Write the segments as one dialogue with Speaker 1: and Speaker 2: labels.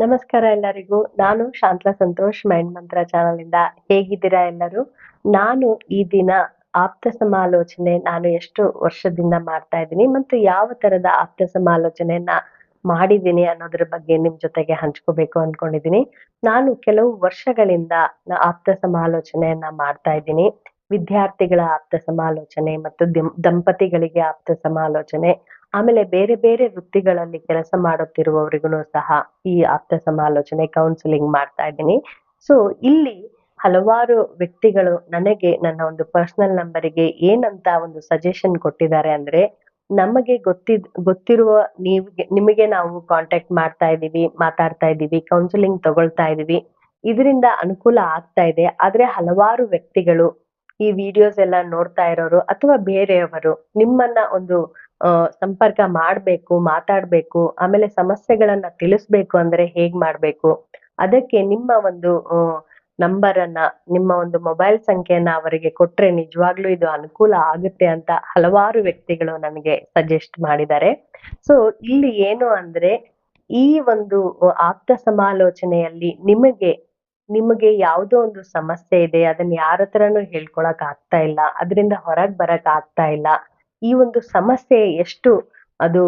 Speaker 1: ನಮಸ್ಕಾರ ಎಲ್ಲರಿಗೂ. ನಾನು ಶಾಂತಲಾ ಸಂತೋಷ್ ಮೈಂಡ್ ಮಂತ್ರ ಚಾನಲ್ ಇಂದ. ಹೇಗಿದ್ದೀರಾ ಎಲ್ಲರೂ? ನಾನು ಈ ದಿನ ಆಪ್ತ ಸಮಾಲೋಚನೆ ನಾನು ಎಷ್ಟು ವರ್ಷದಿಂದ ಮಾಡ್ತಾ ಇದ್ದೀನಿ ಮತ್ತು ಯಾವ ತರದ ಆಪ್ತ ಸಮಾಲೋಚನೆಯನ್ನ ಮಾಡಿದ್ದೀನಿ ಅನ್ನೋದ್ರ ಬಗ್ಗೆ ನಿಮ್ ಜೊತೆಗೆ ಹಂಚ್ಕೋಬೇಕು ಅನ್ಕೊಂಡಿದ್ದೀನಿ. ನಾನು ಕೆಲವು ವರ್ಷಗಳಿಂದ ಆಪ್ತ ಸಮಾಲೋಚನೆಯನ್ನ ಮಾಡ್ತಾ ಇದ್ದೀನಿ. ವಿದ್ಯಾರ್ಥಿಗಳ ಆಪ್ತ ಸಮಾಲೋಚನೆ ಮತ್ತು ದಂಪತಿಗಳಿಗೆ ಆಪ್ತ ಸಮಾಲೋಚನೆ, ಆಮೇಲೆ ಬೇರೆ ಬೇರೆ ವೃತ್ತಿಗಳಲ್ಲಿ ಕೆಲಸ ಮಾಡುತ್ತಿರುವವರಿಗೂ ಸಹ ಈ ಆಪ್ತ ಸಮಾಲೋಚನೆ ಕೌನ್ಸಿಲಿಂಗ್ ಮಾಡ್ತಾ ಇದ್ದೀನಿ. ಸೊ ಇಲ್ಲಿ ಹಲವಾರು ವ್ಯಕ್ತಿಗಳು ನನಗೆ ನನ್ನ ಒಂದು ಪರ್ಸನಲ್ ನಂಬರಿಗೆ ಏನಂತ ಒಂದು ಸಜೆಷನ್ ಕೊಟ್ಟಿದ್ದಾರೆ ಅಂದ್ರೆ, ನಮಗೆ ಗೊತ್ತಿರುವ ನಿಮಗೆ ನಾವು ಕಾಂಟ್ಯಾಕ್ಟ್ ಮಾಡ್ತಾ ಇದೀವಿ, ಮಾತಾಡ್ತಾ ಇದೀವಿ, ಕೌನ್ಸಿಲಿಂಗ್ ತಗೊಳ್ತಾ ಇದೀವಿ, ಇದರಿಂದ ಅನುಕೂಲ ಆಗ್ತಾ ಇದೆ. ಆದ್ರೆ ಹಲವಾರು ವ್ಯಕ್ತಿಗಳು ಈ ವಿಡಿಯೋಸ್ ಎಲ್ಲ ನೋಡ್ತಾ ಇರೋರು ಅಥವಾ ಬೇರೆಯವರು ನಿಮ್ಮನ್ನ ಒಂದು ಸಂಪರ್ಕ ಮಾಡ್ಬೇಕು, ಮಾತಾಡ್ಬೇಕು, ಆಮೇಲೆ ಸಮಸ್ಯೆಗಳನ್ನ ತಿಳಿಸ್ಬೇಕು ಅಂದ್ರೆ ಹೇಗ್ ಮಾಡ್ಬೇಕು, ಅದಕ್ಕೆ ನಿಮ್ಮ ಒಂದು ನಂಬರ್ ಅನ್ನ, ನಿಮ್ಮ ಒಂದು ಮೊಬೈಲ್ ಸಂಖ್ಯೆಯನ್ನ ಅವರಿಗೆ ಕೊಟ್ರೆ ನಿಜವಾಗ್ಲೂ ಇದು ಅನುಕೂಲ ಆಗುತ್ತೆ ಅಂತ ಹಲವಾರು ವ್ಯಕ್ತಿಗಳು ನನಗೆ ಸಜೆಸ್ಟ್ ಮಾಡಿದ್ದಾರೆ. ಸೊ ಇಲ್ಲಿ ಏನು ಅಂದ್ರೆ, ಈ ಒಂದು ಆಪ್ತ ಸಮಾಲೋಚನೆಯಲ್ಲಿ ನಿಮಗೆ ಯಾವುದೋ ಒಂದು ಸಮಸ್ಯೆ ಇದೆ, ಅದನ್ನ ಯಾರ ಹತ್ರನೂ ಹೇಳ್ಕೊಳಕ್ ಆಗ್ತಾ ಇಲ್ಲ, ಅದರಿಂದ ಹೊರಗ್ ಬರಕ್ ಆಗ್ತಾ ಇಲ್ಲ, ಈ ಒಂದು ಸಮಸ್ಯೆ ಎಷ್ಟು ಅದು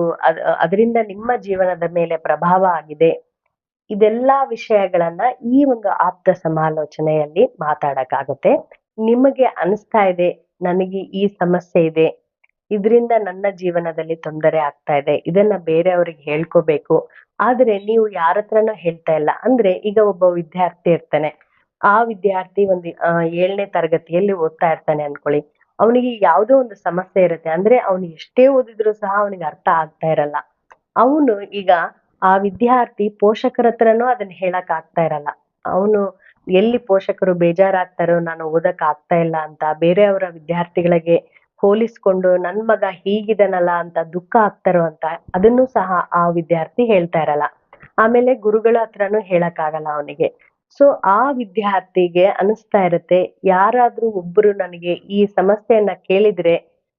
Speaker 1: ಅದರಿಂದ ನಿಮ್ಮ ಜೀವನದ ಮೇಲೆ ಪ್ರಭಾವ ಆಗಿದೆ, ಇದೆಲ್ಲಾ ವಿಷಯಗಳನ್ನ ಈ ಒಂದು ಆಪ್ತ ಸಮಾಲೋಚನೆಯಲ್ಲಿ ಮಾತಾಡಕ್ಕಾಗುತ್ತೆ. ನಿಮಗೆ ಅನಿಸ್ತಾ ಇದೆ ನನಗೆ ಈ ಸಮಸ್ಯೆ ಇದೆ, ಇದರಿಂದ ನನ್ನ ಜೀವನದಲ್ಲಿ ತೊಂದರೆ ಆಗ್ತಾ ಇದೆ, ಇದನ್ನ ಬೇರೆಯವ್ರಿಗೆ ಹೇಳ್ಕೋಬೇಕು, ಆದ್ರೆ ನೀವು ಯಾರ ಹತ್ರನೂ ಹೇಳ್ತಾ ಇಲ್ಲ ಅಂದ್ರೆ, ಈಗ ಒಬ್ಬ ವಿದ್ಯಾರ್ಥಿ ಇರ್ತಾನೆ, ಆ ವಿದ್ಯಾರ್ಥಿ ಒಂದು 7ನೇ ತರಗತಿಯಲ್ಲಿ ಓದ್ತಾ ಇರ್ತಾನೆ ಅನ್ಕೊಳ್ಳಿ. ಅವನಿಗೆ ಯಾವುದೋ ಒಂದು ಸಮಸ್ಯೆ ಇರುತ್ತೆ, ಅಂದ್ರೆ ಅವನು ಎಷ್ಟೇ ಓದಿದ್ರು ಸಹ ಅವನಿಗೆ ಅರ್ಥ ಆಗ್ತಾ ಇರಲ್ಲ. ಅವನು ಈಗ ಆ ವಿದ್ಯಾರ್ಥಿ ಪೋಷಕರ ಹತ್ರನೂ ಅದನ್ನ ಹೇಳಕ್ ಆಗ್ತಾ ಇರಲ್ಲ. ಅವನು ಎಲ್ಲಿ ಪೋಷಕರು ಬೇಜಾರಾಗ್ತಾರೋ, ನಾನು ಓದಕ್ ಆಗ್ತಾ ಇಲ್ಲ ಅಂತ ಬೇರೆಯವರ ವಿದ್ಯಾರ್ಥಿಗಳಿಗೆ ಹೋಲಿಸ್ಕೊಂಡು ನನ್ ಮಗ ಹೀಗಿದನಲ್ಲ ಅಂತ ದುಃಖ ಆಗ್ತಾರೋ ಅಂತ ಅದನ್ನು ಸಹ ಆ ವಿದ್ಯಾರ್ಥಿ ಹೇಳ್ತಾ ಇರಲ್ಲ. ಆಮೇಲೆ ಗುರುಗಳ ಹತ್ರನೂ ಹೇಳಕ್ ಆಗಲ್ಲ ಅವನಿಗೆ. ಸೊ ಆ ವಿದ್ಯಾರ್ಥಿಗೆ ಅನಿಸ್ತಾ ಇರತ್ತೆ, ಯಾರಾದ್ರೂ ಒಬ್ರು ನನಗೆ ಈ ಸಮಸ್ಯೆಯನ್ನ ಕೇಳಿದ್ರೆ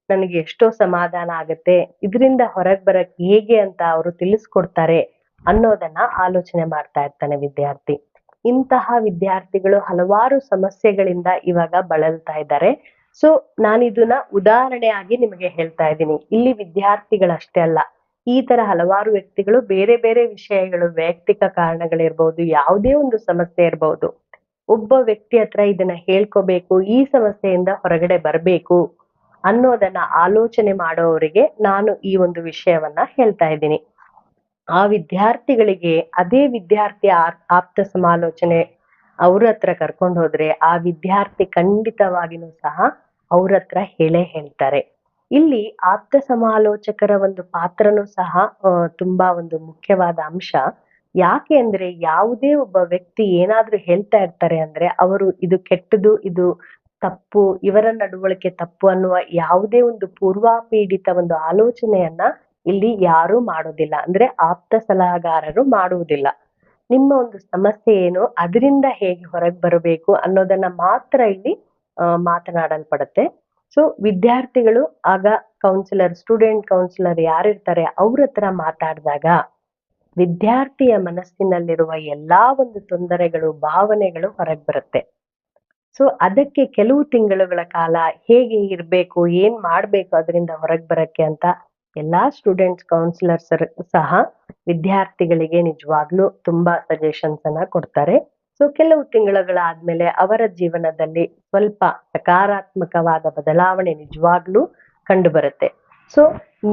Speaker 1: ನನಗೆ ಎಷ್ಟೋ ಸಮಾಧಾನ ಆಗತ್ತೆ, ಇದರಿಂದ ಹೊರಗ್ ಬರಕ್ ಹೇಗೆ ಅಂತ ಅವರು ತಿಳಿಸ್ಕೊಡ್ತಾರೆ ಅನ್ನೋದನ್ನ ಆಲೋಚನೆ ಮಾಡ್ತಾ ಇರ್ತಾನೆ ವಿದ್ಯಾರ್ಥಿ. ಇಂತಹ ವಿದ್ಯಾರ್ಥಿಗಳು ಹಲವಾರು ಸಮಸ್ಯೆಗಳಿಂದ ಇವಾಗ ಬಳಲ್ತಾ ಇದ್ದಾರೆ. ಸೊ ನಾನು ಇದನ್ನ ಉದಾಹರಣೆಯಾಗಿ ನಿಮಗೆ ಹೇಳ್ತಾ ಇದ್ದೀನಿ. ಇಲ್ಲಿ ವಿದ್ಯಾರ್ಥಿಗಳಷ್ಟೇ ಅಲ್ಲ, ಈ ತರ ಹಲವಾರು ವ್ಯಕ್ತಿಗಳು ಬೇರೆ ಬೇರೆ ವಿಷಯಗಳು, ವೈಯಕ್ತಿಕ ಕಾರಣಗಳಿರ್ಬಹುದು, ಯಾವುದೇ ಒಂದು ಸಮಸ್ಯೆ ಇರಬಹುದು, ಒಬ್ಬ ವ್ಯಕ್ತಿ ಹತ್ರ ಇದನ್ನ ಹೇಳ್ಕೋಬೇಕು, ಈ ಸಮಸ್ಯೆಯಿಂದ ಹೊರಗಡೆ ಬರ್ಬೇಕು ಅನ್ನೋದನ್ನ ಆಲೋಚನೆ ಮಾಡೋವರಿಗೆ ನಾನು ಈ ಒಂದು ವಿಷಯವನ್ನ ಹೇಳ್ತಾ ಇದ್ದೀನಿ. ಆ ವಿದ್ಯಾರ್ಥಿಗಳಿಗೆ ಅದೇ ವಿದ್ಯಾರ್ಥಿ ಆಪ್ತ ಸಮಾಲೋಚನೆ ಅವ್ರ ಹತ್ರ ಕರ್ಕೊಂಡು ಹೋದ್ರೆ ಆ ವಿದ್ಯಾರ್ಥಿ ಖಂಡಿತವಾಗಿನೂ ಸಹ ಅವ್ರ ಹತ್ರ ಹೇಳ್ತಾರೆ. ಇಲ್ಲಿ ಆಪ್ತ ಸಮಾಲೋಚಕರ ಒಂದು ಪಾತ್ರನೂ ಸಹ ತುಂಬಾ ಒಂದು ಮುಖ್ಯವಾದ ಅಂಶ. ಯಾಕೆ ಅಂದ್ರೆ, ಯಾವುದೇ ಒಬ್ಬ ವ್ಯಕ್ತಿ ಏನಾದ್ರೂ ಹೇಳ್ತಾ ಇರ್ತಾರೆ ಅಂದ್ರೆ ಅವರು ಇದು ಕೆಟ್ಟದು, ಇದು ತಪ್ಪು, ಇವರ ನಡವಳಿಕೆ ತಪ್ಪು ಅನ್ನುವ ಯಾವುದೇ ಒಂದು ಪೂರ್ವಾಪೀಡಿತ ಒಂದು ಆಲೋಚನೆಯನ್ನ ಇಲ್ಲಿ ಯಾರೂ ಮಾಡೋದಿಲ್ಲ, ಅಂದ್ರೆ ಆಪ್ತ ಸಲಹಾಗಾರರು ಮಾಡುವುದಿಲ್ಲ. ನಿಮ್ಮ ಒಂದು ಸಮಸ್ಯೆ ಏನು, ಅದರಿಂದ ಹೇಗೆ ಹೊರಗೆ ಬರಬೇಕು ಅನ್ನೋದನ್ನ ಮಾತ್ರ ಇಲ್ಲಿ ಮಾತನಾಡಲ್ಪಡುತ್ತೆ. ಸೊ ವಿದ್ಯಾರ್ಥಿಗಳು ಆಗ ಸ್ಟೂಡೆಂಟ್ ಕೌನ್ಸಿಲರ್ ಯಾರಿರ್ತಾರೆ ಅವ್ರ ಹತ್ರ ಮಾತಾಡಿದಾಗ ವಿದ್ಯಾರ್ಥಿಯ ಮನಸ್ಸಿನಲ್ಲಿರುವ ಎಲ್ಲಾ ಒಂದು ತೊಂದರೆಗಳು, ಭಾವನೆಗಳು ಹೊರಗೆ ಬರುತ್ತೆ. ಸೊ ಅದಕ್ಕೆ ಕೆಲವು ತಿಂಗಳುಗಳ ಕಾಲ ಹೇಗೆ ಇರ್ಬೇಕು, ಏನ್ ಮಾಡ್ಬೇಕು ಅದರಿಂದ ಹೊರಗೆ ಬರಕ್ಕೆ ಅಂತ ಎಲ್ಲಾ ಸ್ಟೂಡೆಂಟ್ಸ್ ಕೌನ್ಸಿಲರ್ಸ್ ಸಹ ವಿದ್ಯಾರ್ಥಿಗಳಿಗೆ ನಿಜವಾಗ್ಲೂ ತುಂಬಾ ಸಜೆಷನ್ಸ್ ಅನ್ನ ಕೊಡ್ತಾರೆ. ಸೊ ಕೆಲವು ತಿಂಗಳುಗಳಾದ್ಮೇಲೆ ಅವರ ಜೀವನದಲ್ಲಿ ಸ್ವಲ್ಪ ಸಕಾರಾತ್ಮಕವಾದ ಬದಲಾವಣೆ ನಿಜವಾಗ್ಲೂ ಕಂಡು ಬರುತ್ತೆ. ಸೊ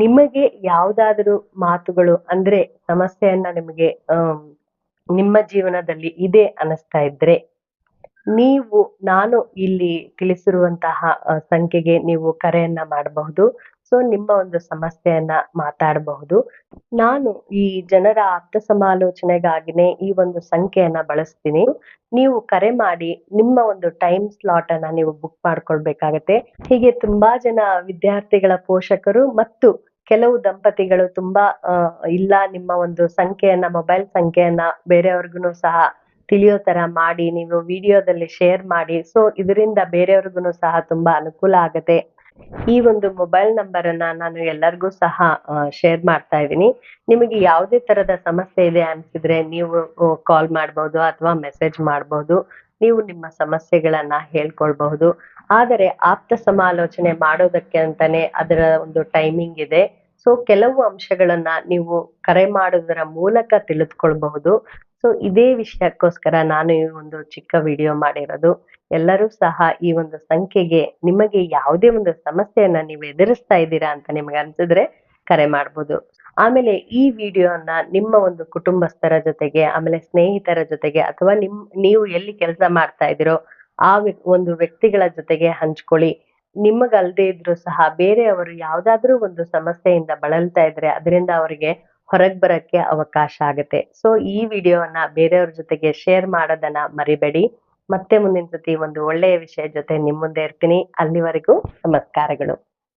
Speaker 1: ನಿಮಗೆ ಯಾವ್ದಾದ್ರು ಮಾತುಗಳು ಅಂದ್ರೆ ಸಮಸ್ಯೆಯನ್ನ ನಿಮಗೆ ನಿಮ್ಮ ಜೀವನದಲ್ಲಿ ಇದೆ ಅನಿಸ್ತಾ ಇದ್ರೆ, ನಾನು ಇಲ್ಲಿ ತಿಳಿಸಿರುವಂತಹ ಸಂಖ್ಯೆಗೆ ನೀವು ಕರೆಯನ್ನ ಮಾಡಬಹುದು. ಸೊ ನಿಮ್ಮ ಒಂದು ಸಮಸ್ಯೆಯನ್ನ ಮಾತಾಡಬಹುದು. ನಾನು ಈ ಜನರ ಆಪ್ತ ಸಮಾಲೋಚನೆಗಾಗಿನೇ ಈ ಒಂದು ಸಂಖ್ಯೆಯನ್ನ ಬಳಸ್ತೀನಿ. ನೀವು ಕರೆ ಮಾಡಿ ನಿಮ್ಮ ಒಂದು ಟೈಮ್ ಸ್ಲಾಟ್ ಅನ್ನ ನೀವು ಬುಕ್ ಮಾಡ್ಕೊಳ್ಬೇಕಾಗತ್ತೆ. ಹೀಗೆ ತುಂಬಾ ಜನ ವಿದ್ಯಾರ್ಥಿಗಳ ಪೋಷಕರು ಮತ್ತು ಕೆಲವು ದಂಪತಿಗಳು ತುಂಬಾ ಇಲ್ಲ, ನಿಮ್ಮ ಒಂದು ಮೊಬೈಲ್ ಸಂಖ್ಯೆಯನ್ನ ಬೇರೆಯವ್ರಿಗೂ ಸಹ ತಿಳಿಯೋ ತರ ಮಾಡಿ ನೀವು ವಿಡಿಯೋದಲ್ಲಿ ಶೇರ್ ಮಾಡಿ. ಸೊ ಇದರಿಂದ ಬೇರೆಯವ್ರಿಗೂ ಸಹ ತುಂಬಾ ಅನುಕೂಲ ಆಗತ್ತೆ. ಈ ಒಂದು ಮೊಬೈಲ್ ನಂಬರ್ ಅನ್ನ ನಾನು ಎಲ್ಲರಿಗೂ ಸಹ ಶೇರ್ ಮಾಡ್ತಾ ಇದ್ದೀನಿ. ನಿಮಗೆ ಯಾವುದೇ ತರದ ಸಮಸ್ಯೆ ಇದೆ ಅನ್ಸಿದ್ರೆ ನೀವು ಕಾಲ್ ಮಾಡ್ಬೋದು ಅಥವಾ ಮೆಸೇಜ್ ಮಾಡ್ಬೋದು. ನೀವು ನಿಮ್ಮ ಸಮಸ್ಯೆಗಳನ್ನ ಹೇಳ್ಕೊಳ್ಬಹುದು. ಆದರೆ ಆಪ್ತ ಸಮಾಲೋಚನೆ ಮಾಡೋದಕ್ಕೆ ಅಂತಾನೆ ಅದರ ಒಂದು ಟೈಮಿಂಗ್ ಇದೆ. ಸೊ ಕೆಲವು ಅಂಶಗಳನ್ನ ನೀವು ಕರೆ ಮಾಡೋದರ ಮೂಲಕ ತಿಳಿದುಕೊಳ್ಬಹುದು. ಸೊ ಇದೇ ವಿಷಯಕ್ಕೋಸ್ಕರ ನಾನು ಈ ಒಂದು ಚಿಕ್ಕ ವಿಡಿಯೋ ಮಾಡಿರೋದು. ಎಲ್ಲರೂ ಸಹ ಈ ಒಂದು ಸಂಖ್ಯೆಗೆ ನಿಮಗೆ ಯಾವುದೇ ಒಂದು ಸಮಸ್ಯೆಯನ್ನ ನೀವು ಎದುರಿಸ್ತಾ ಇದ್ದೀರಾ ಅಂತ ನಿಮ್ಗೆ ಅನ್ಸಿದ್ರೆ ಕರೆ ಮಾಡ್ಬೋದು. ಆಮೇಲೆ ಈ ವಿಡಿಯೋನ ನಿಮ್ಮ ಒಂದು ಕುಟುಂಬಸ್ಥರ ಜೊತೆಗೆ, ಆಮೇಲೆ ಸ್ನೇಹಿತರ ಜೊತೆಗೆ ಅಥವಾ ನೀವು ಎಲ್ಲಿ ಕೆಲಸ ಮಾಡ್ತಾ ಇದ್ದೀರೋ ಆ ಒಂದು ವ್ಯಕ್ತಿಗಳ ಜೊತೆಗೆ ಹಂಚ್ಕೊಳ್ಳಿ. ನಿಮಗಲ್ದೇ ಇದ್ರು ಸಹ ಬೇರೆಯವರು ಯಾವ್ದಾದ್ರೂ ಒಂದು ಸಮಸ್ಯೆಯಿಂದ ಬಳಲ್ತಾ ಇದ್ರೆ ಅದರಿಂದ ಅವರಿಗೆ ಹೊರಗ್ ಬರಕ್ಕೆ ಅವಕಾಶ ಆಗುತ್ತೆ. ಸೊ ಈ ವಿಡಿಯೋವನ್ನ ಬೇರೆಯವ್ರ ಜೊತೆಗೆ ಶೇರ್ ಮಾಡೋದನ್ನ ಮರಿಬೇಡಿ. ಮತ್ತೆ ಮುಂದಿನ ಸತಿ ಒಂದು ಒಳ್ಳೆಯ ವಿಷಯ ಜೊತೆ ನಿಮ್ ಮುಂದೆ ಇರ್ತೀನಿ. ಅಲ್ಲಿವರೆಗೂ ನಮಸ್ಕಾರಗಳು.